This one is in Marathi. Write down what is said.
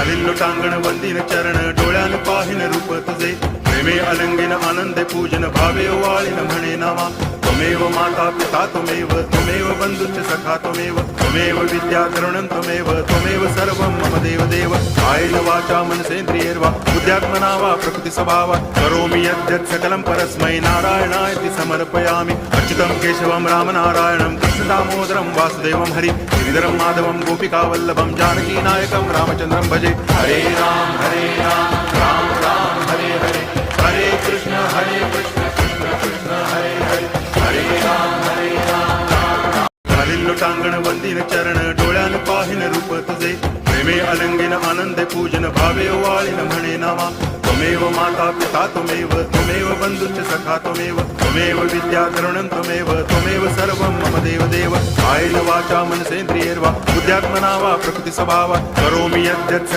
घालील लोटांगण वंदीन चरण डोळ्यान पाहिन रूप तुझे प्रेमे अलंगिन आनंदे पूजन भावे वाळीन म्हणे नामा त्वमेव माता पिता त्वमेव बंधुश्च सखा त्वमेव विद्या द्रवणं त्वमेव सर्वं मम देव देव कायेन वाचा मनसेन्द्रियैर्वा बुद्ध्यात्मना वा प्रकृति स्वभावा करोमि यद्यत् सकलं परस्मै नारायणायति समर्पयामि अच्युतं केशवं रामनारायणं कृष्ण दामोदरं वासुदेवं हरि गिरिधरं माधवं गोपिकावल्लभं जानकीनायकं रामचन्द्रं भजे हरे राम राम राम हरे हरे हरे कृष्ण कृष्ण कृष्ण हरे हरे हरे राम घालील लोटांगण वंदीन चरण डोळ्यान पाहिन रूप तुझे प्रेमे अलंगिन आनंदे पूजन भावे वाळीन म्हणे नामा त्वमेव माता पिता त्वमेव बंधुश्च सखा त्वमेव विद्या द्रवणं त्वमेव सर्वं मम देव देव कायेन वाचा मनसेन्द्रियैर्वा बुद्ध्यात्मना वा प्रकृति स्वभावा करोमि यद्यत्